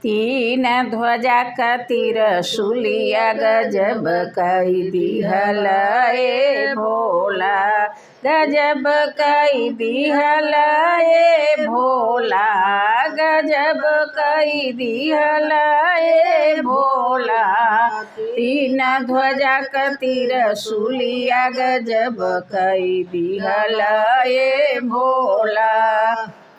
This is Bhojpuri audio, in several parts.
तीन ध्वजा का तिरशूलिया गजब कई दिहल ए भोला, गजब कई दिहल ए भोला, गजब कई दिहल ए भोला। तीन ध्वजा का तिरशूलिया गजब कई दिहल ए भोला।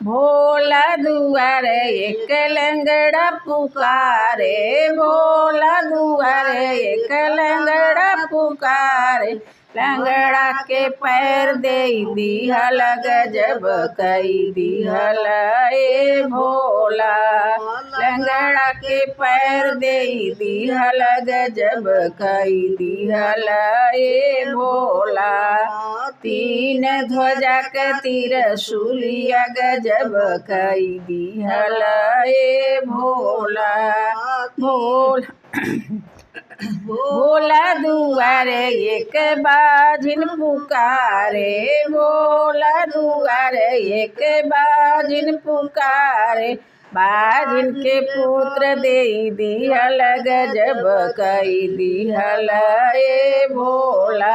भोला दुआरे एक लंगड़ा पुकारे, भोला दुआरे एक लंगड़ा पुकारे, लंगड़ा के पैर दे दिहल गजब कई दिहल ए भोला, लंगड़ा के पैर दे दिहल गजब कई दिहल ए भोला। तीन ध्वजा के तिरशूलिया गजब कई दिहल ए भोला। भोला दुआरे एक बाजिन पुकारे, भोला दुआरे एक बाजिन पुकारे, बाजिन के पुत्र दे दिहल गजब कई दिहल ए भोला,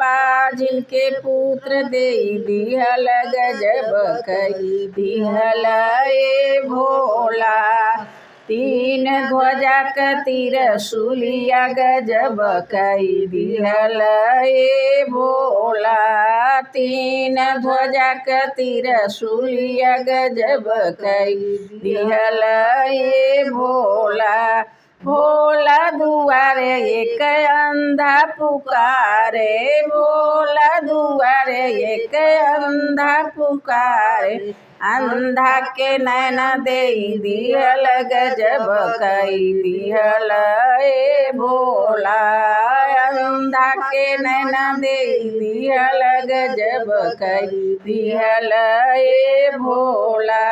बाजिन के पुत्र दे दिहल गजब कई दिहल ए भोला। तीन ध्वजा का तिरशूलिया गजब कई दिहल ए भोला, तीन ध्वजा का तिरशूलिया गजब कई दिहल ए भोला। भोला दुआरे एक अंधा पुकारे, भोला दुआरे एक अंधा पुकारे, अंधा के नैना दे दिहल गजब कई दिहल ए भोला, अंधा के नैना दे दिहल गजब कई दिहल ए भोला।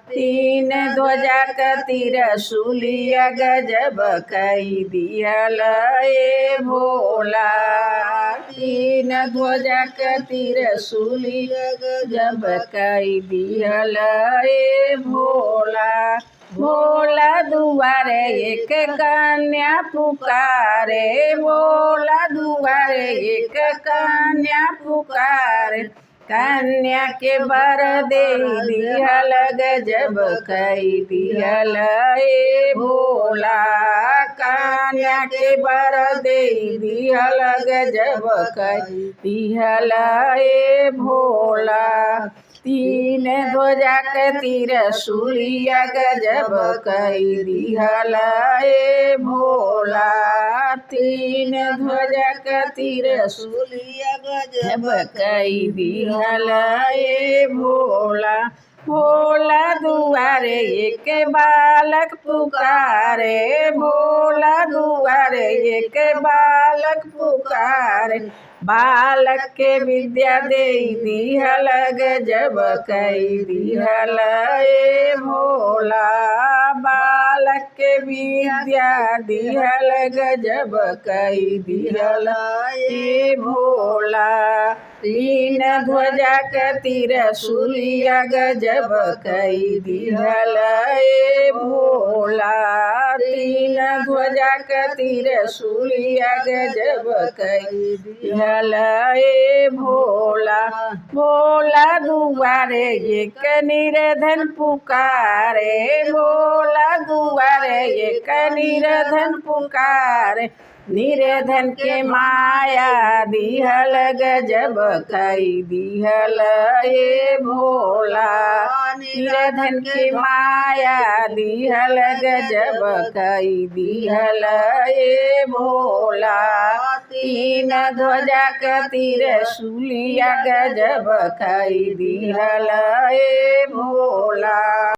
तीन ध्वजा का तिरशूलिया गजब कई दिहल ए भोला, तीन ध्वजा का तिरशूलिया गजब कई दिहल ए भोला। भोला दुआरे एक कन्या पुकारे, भोला दुआरे एक कन्या पुकारे, कन्या के बर दे दिहल गजब कई दिहल ए भोला, कन्या के बर दे दिहल गजब कई दिहल ए भोला। तीन ध्वजा के तिरशूलिया गजब कई दिहल ए भोला, तीन ध्वजा के तिरशूलिया गजब कई दिहल ए भोला। भोला दुआरे एक बालक पुकारे, भोला दुआरे एक बालक पुकारे, बालक के विद्या दे दिहल गजब कई दिहल ए भोला, बालक के विद्या दिहल गजब कई दिहल ए भोला। तीन ध्वजा के तिरशूलिया गजब कई दिहल ए भोला, तीन ध्वजा के तिरशूलिया गजब कई दिहल ए भोला। भोला दुआरे एक निर्धन पुकारे, भोला दुआरे एक निर्धन पुकारे, निर्धन के माया दिहल गजब कई दिहल ए भोला, निर्धन के माया दिहल गजब कई दिहल ए भोला। तीन ध्वजा का तिरशूलिया गजब कई दिहल ए भोला।